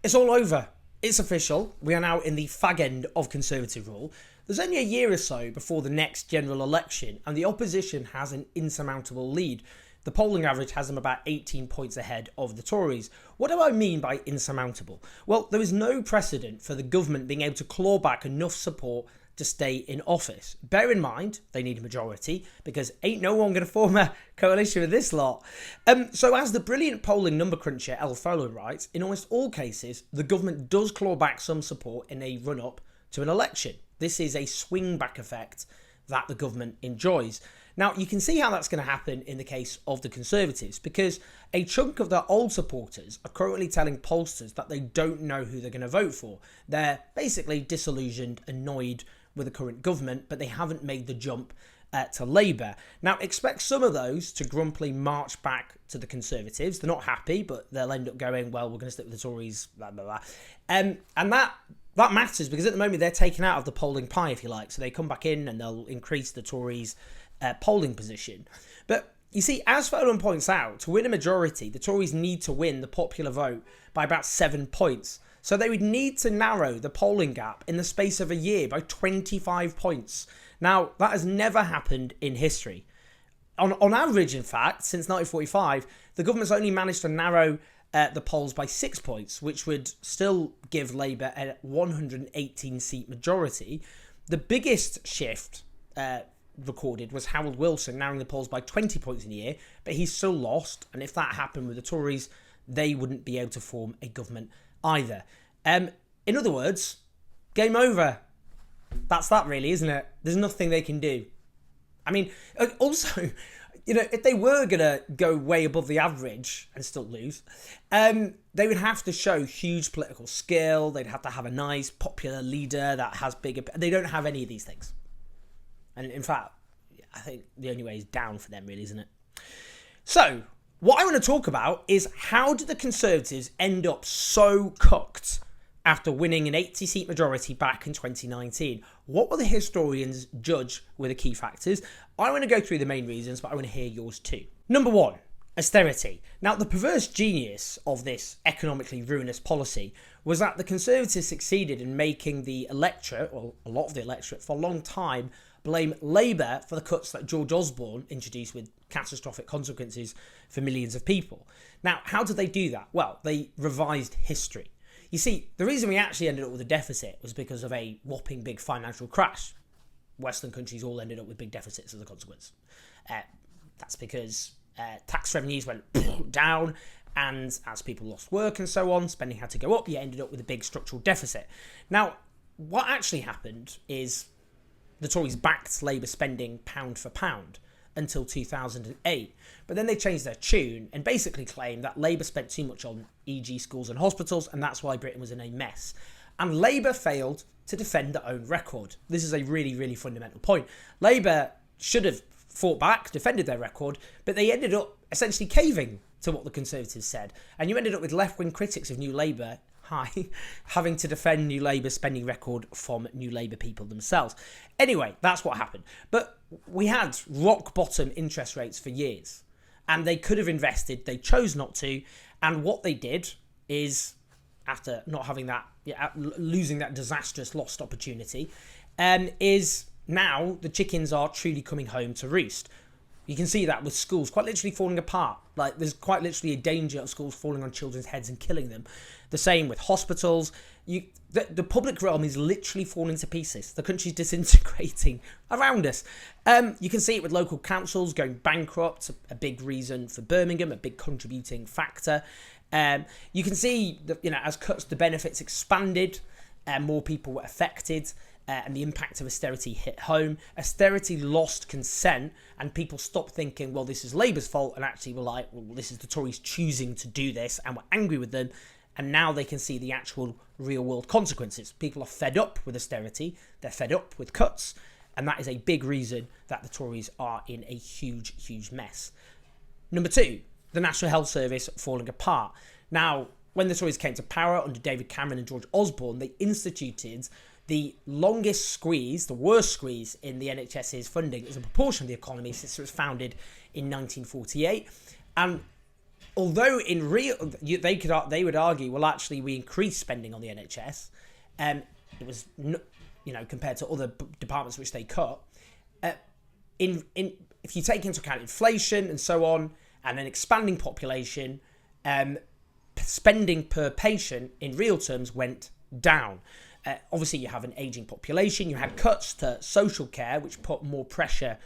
It's all over. It's official. We are now in the fag end of Conservative rule. There's only a year or so before the next general election, and the opposition has an insurmountable lead. The polling average has them about 18 points ahead of the Tories. What do I mean by insurmountable? Well, there is no precedent for the government being able to claw back enough support to stay in office. Bear in mind, they need a majority, because ain't no one going to form a coalition with this lot. So as the brilliant polling number cruncher El Folo writes, in almost all cases, the government does claw back some support in a run-up to an election. This is a swing-back effect that the government enjoys. Now, you can see how that's going to happen in the case of the Conservatives, because a chunk of their old supporters are currently telling pollsters that they don't know who they're going to vote for. They're basically disillusioned, annoyed with the current government, but they haven't made the jump to Labour. Now, expect some of those to grumpily march back to the Conservatives. They're not happy, but they'll end up going, well, we're going to stick with the Tories, blah, blah, blah. And that matters, because at the moment they're taken out of the polling pie, if you like. So they come back in and they'll increase the Tories' polling position. But you see, as Folan points out, to win a majority, the Tories need to win the popular vote by about 7 points. So they would need to narrow the polling gap in the space of a year by 25 points. Now, that has never happened in history. On average, in fact, since 1945, the government's only managed to narrow the polls by 6 points, which would still give Labour a 118-seat majority. The biggest shift recorded was Harold Wilson narrowing the polls by 20 points in a year, but he's still lost, and if that happened with the Tories, they wouldn't be able to form a government either. In other words, game over. That's that really, isn't it? There's nothing they can do. I mean, also, you know, if they were going to go way above the average and still lose, they would have to show huge political skill. They'd have to have a nice, popular leader that has bigger... They don't have any of these things. And in fact, I think the only way is down for them, really, isn't it? So, what I want to talk about is how did the Conservatives end up so cooked after winning an 80-seat majority back in 2019? What will the historians judge were the key factors? I want to go through the main reasons, but I want to hear yours too. Number one, austerity. Now, the perverse genius of this economically ruinous policy was that the Conservatives succeeded in making the electorate, or a lot of the electorate, for a long time, blame Labour for the cuts that George Osborne introduced with catastrophic consequences for millions of people. Now, how did they do that? Well, they revised history. You see, the reason we actually ended up with a deficit was because of a whopping big financial crash. Western countries all ended up with big deficits as a consequence. That's because tax revenues went down, and as people lost work and so on, spending had to go up. You ended up with a big structural deficit. Now, what actually happened is the Tories backed Labour spending pound for pound until 2008. But then they changed their tune and basically claimed that Labour spent too much on e.g. schools and hospitals, and that's why Britain was in a mess. And Labour failed to defend their own record. This is a really, really fundamental point. Labour should have fought back, defended their record, but they ended up essentially caving to what the Conservatives said. And you ended up with left-wing critics of New Labour having to defend New Labour's spending record from New Labour people themselves. Anyway, that's what happened. But we had rock-bottom interest rates for years, and they could have invested. They chose not to, and what they did is, after not having that, losing that disastrous lost opportunity, is now the chickens are truly coming home to roost. You can see that with schools quite literally falling apart. Like, there's quite literally a danger of schools falling on children's heads and killing them. The same with hospitals. The public realm is literally falling to pieces. The country's disintegrating around us. You can see it with local councils going bankrupt, a big reason for Birmingham, a big contributing factor. You can see that, as cuts to benefits expanded, more people were affected. And the impact of austerity hit home. Austerity lost consent, and people stopped thinking, well, this is Labour's fault, and actually were like, well, this is the Tories choosing to do this, and we're angry with them. And now they can see the actual real-world consequences. People are fed up with austerity, they're fed up with cuts, and that is a big reason that the Tories are in a huge, huge mess. Number two, the National Health Service falling apart. Now, when the Tories came to power under David Cameron and George Osborne, they instituted the longest squeeze, the worst squeeze in the NHS's funding as a proportion of the economy since it was founded in 1948. And although in real, they would argue, well, actually, we increased spending on the NHS. It was, compared to other departments which they cut. If you take into account inflation and so on, and an expanding population, spending per patient in real terms went down. Obviously, you have an ageing population. You had cuts to social care, which put more pressure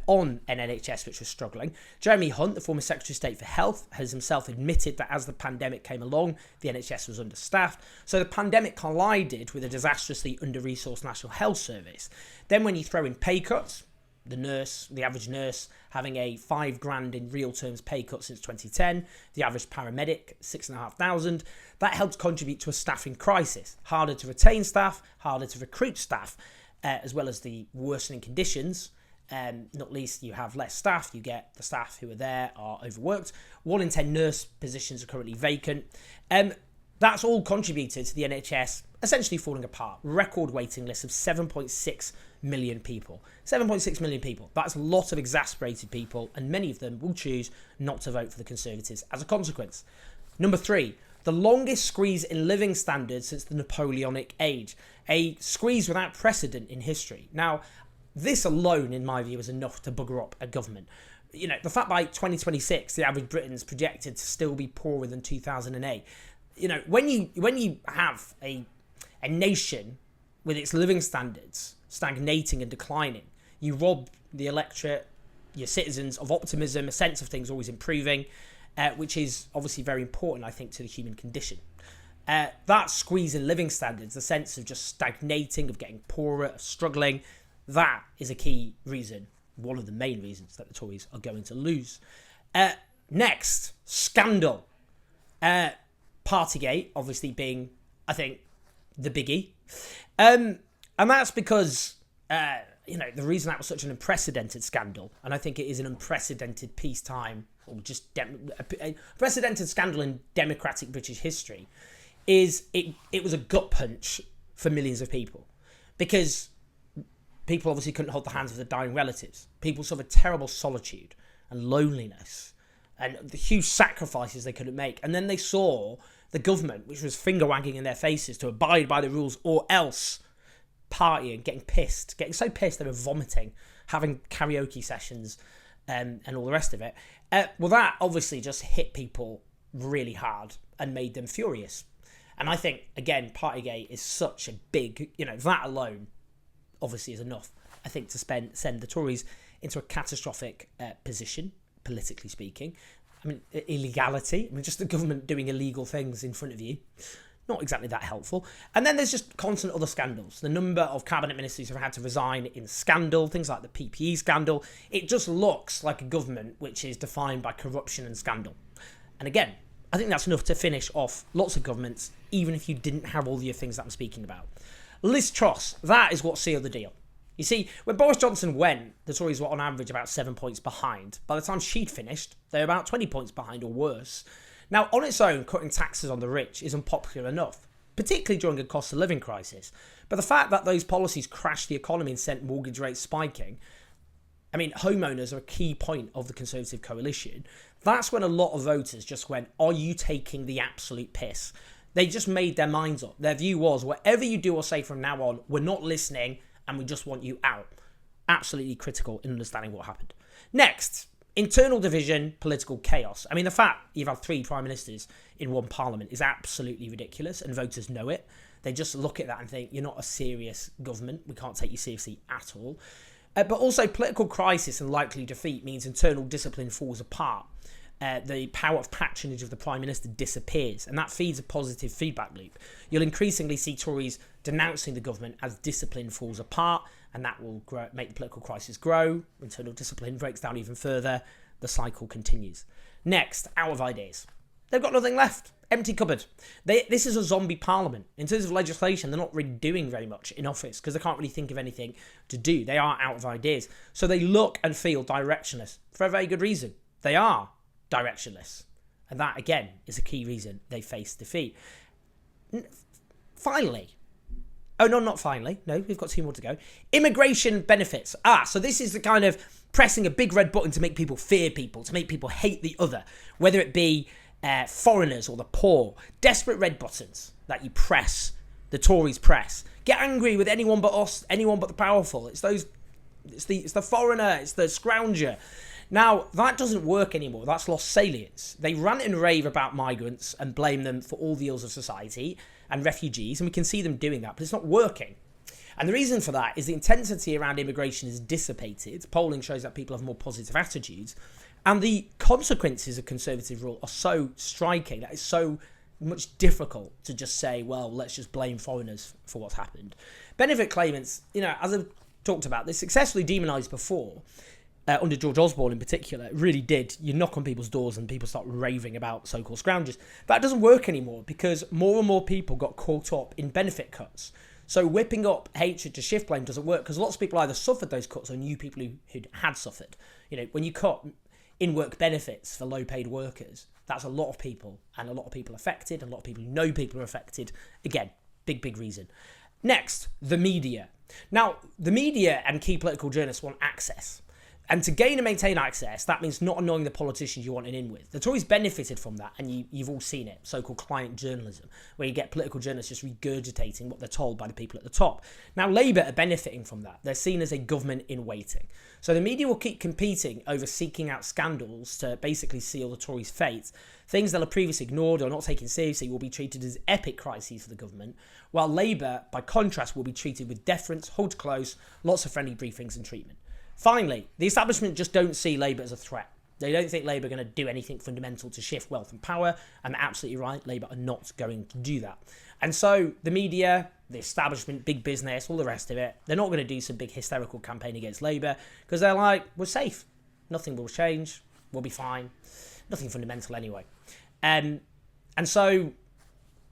on an NHS which was struggling. Jeremy Hunt, the former Secretary of State for Health, has himself admitted that as the pandemic came along, the NHS was understaffed. So the pandemic collided with a disastrously under-resourced National Health Service. Then when you throw in pay cuts, the average nurse having a $5,000 in real terms pay cut since 2010, the average paramedic $6,500. That helped contribute to a staffing crisis. Harder to retain staff, harder to recruit staff, as well as the worsening conditions. Not least, you have less staff. You get the staff who are there are overworked. 1 in 10 nurse positions are currently vacant. That's all contributed to the NHS essentially falling apart. Record waiting list of 7.6 million people. 7.6 million people. That's a lot of exasperated people, and many of them will choose not to vote for the Conservatives as a consequence. Number 3, the longest squeeze in living standards since the Napoleonic age. A squeeze without precedent in history. Now, this alone, in my view, is enough to bugger up a government. The fact by 2026, the average Briton's projected to still be poorer than 2008. When you have a nation with its living standards stagnating and declining, you rob the electorate, your citizens, of optimism, a sense of things always improving, which is obviously very important, I think, to the human condition. That squeeze in living standards, the sense of just stagnating, of getting poorer, of struggling, that is a key reason, one of the main reasons that the Tories are going to lose. Next, scandal. Partygate, obviously being, I think, the biggie. And that's because, the reason that was such an unprecedented scandal, and I think it is an unprecedented peacetime, or just a precedented scandal in democratic British history, is it was a gut punch for millions of people. Because people obviously couldn't hold the hands of their dying relatives. People suffered terrible solitude and loneliness and the huge sacrifices they couldn't make. And then they saw the government, which was finger wagging in their faces to abide by the rules or else partying, getting so pissed they were vomiting, having karaoke sessions and all the rest of it. Well, that obviously just hit people really hard and made them furious. And I think, again, Partygate is such a big, that alone obviously is enough, I think, to send the Tories into a catastrophic position, politically speaking. I mean, illegality. I mean, just the government doing illegal things in front of you. Not exactly that helpful. And then there's just constant other scandals. The number of cabinet ministers who have had to resign in scandal, things like the PPE scandal. It just looks like a government which is defined by corruption and scandal. And again, I think that's enough to finish off lots of governments, even if you didn't have all the other things that I'm speaking about. Liz Truss, that is what sealed the deal. You see, when Boris Johnson went, the Tories were on average about 7 points behind. By the time she'd finished, they were about 20 points behind or worse. Now, on its own, cutting taxes on the rich is unpopular enough, particularly during a cost of living crisis. But the fact that those policies crashed the economy and sent mortgage rates spiking, I mean, homeowners are a key point of the Conservative coalition. That's when a lot of voters just went, are you taking the absolute piss? They just made their minds up. Their view was, whatever you do or say from now on, we're not listening and we just want you out. Absolutely critical in understanding what happened. Next, internal division, political chaos. I mean, the fact you've had 3 prime ministers in one parliament is absolutely ridiculous, and voters know it. They just look at that and think, you're not a serious government. We can't take you seriously at all. But also, political crisis and likely defeat means internal discipline falls apart. The power of patronage of the Prime Minister disappears, and that feeds a positive feedback loop. You'll increasingly see Tories denouncing the government as discipline falls apart, and that will make the political crisis grow. Internal discipline breaks down even further. The cycle continues. Next, out of ideas. They've got nothing left. Empty cupboard. This is a zombie parliament. In terms of legislation, they're not really doing very much in office because they can't really think of anything to do. They are out of ideas. So they look and feel directionless for a very good reason. They are directionless. And that, again, is a key reason they face defeat. Finally. Oh, no, not finally. No, we've got 2 more to go. Immigration benefits. So this is the kind of pressing a big red button to make people fear people, to make people hate the other, whether it be foreigners or the poor. Desperate red buttons that you press, the Tories press. Get angry with anyone but us, anyone but the powerful. It's the foreigner, it's the scrounger. Now, that doesn't work anymore. That's lost salience. They rant and rave about migrants and blame them for all the ills of society and refugees, and we can see them doing that, but it's not working. And the reason for that is the intensity around immigration is dissipated. Polling shows that people have more positive attitudes, and the consequences of conservative rule are so striking that it's so much difficult to just say, well, let's just blame foreigners for what's happened. Benefit claimants, as I've talked about, they successfully demonised before. Under George Osborne in particular, it really did. You knock on people's doors and people start raving about so-called scroungers. That doesn't work anymore because more and more people got caught up in benefit cuts. So whipping up hatred to shift blame doesn't work because lots of people either suffered those cuts or knew people who had suffered. When you cut in-work benefits for low-paid workers, that's a lot of people and a lot of people affected, and a lot of people who know people are affected. Again, big reason. Next, the media. Now, the media and key political journalists want access. And to gain and maintain access, that means not annoying the politicians you want in with. The Tories benefited from that, and you've all seen it, so-called client journalism, where you get political journalists just regurgitating what they're told by the people at the top. Now, Labour are benefiting from that. They're seen as a government in waiting. So the media will keep competing over seeking out scandals to basically seal the Tories' fate. Things that are previously ignored or not taken seriously will be treated as epic crises for the government, while Labour, by contrast, will be treated with deference, hold close, lots of friendly briefings and treatment. Finally, the establishment just don't see Labour as a threat. They don't think Labour are going to do anything fundamental to shift wealth and power, and they're absolutely right, Labour are not going to do that. And so the media, the establishment, big business, all the rest of it, they're not going to do some big hysterical campaign against Labour because they're like, we're safe. Nothing will change. We'll be fine. Nothing fundamental anyway. And so,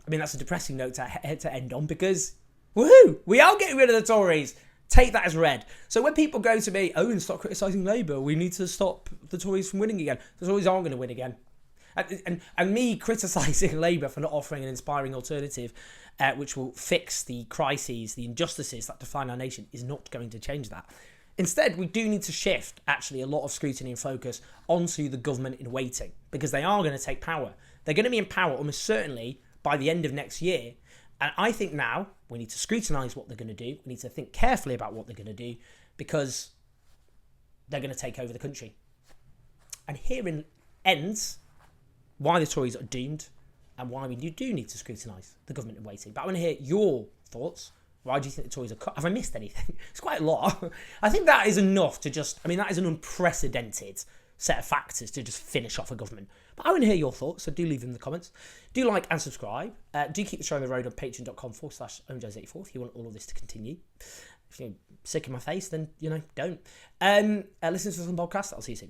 that's a depressing note to end on because, woohoo, we are getting rid of the Tories. Take that as read. So when people go to me, and stop criticising Labour, we need to stop the Tories from winning again. The Tories aren't going to win again. And me criticising Labour for not offering an inspiring alternative, which will fix the crises, the injustices that define our nation, is not going to change that. Instead, we do need to shift, actually, a lot of scrutiny and focus onto the government in waiting, because they are going to take power. They're going to be in power almost certainly by the end of next year. And I think now we need to scrutinise what they're going to do. We need to think carefully about what they're going to do because they're going to take over the country. And herein ends why the Tories are doomed and why we do need to scrutinise the government in waiting. But I want to hear your thoughts. Why do you think the Tories are cut? Have I missed anything? It's quite a lot. I think that is enough to that is an unprecedented set of factors to just finish off a government. But I want to hear your thoughts, so do leave them in the comments. Do like and subscribe. Do keep the show on the road on patreon.com/OwenJones84 if you want all of this to continue. If you're sick of my face, then, don't. Listen to some podcast. I'll see you soon.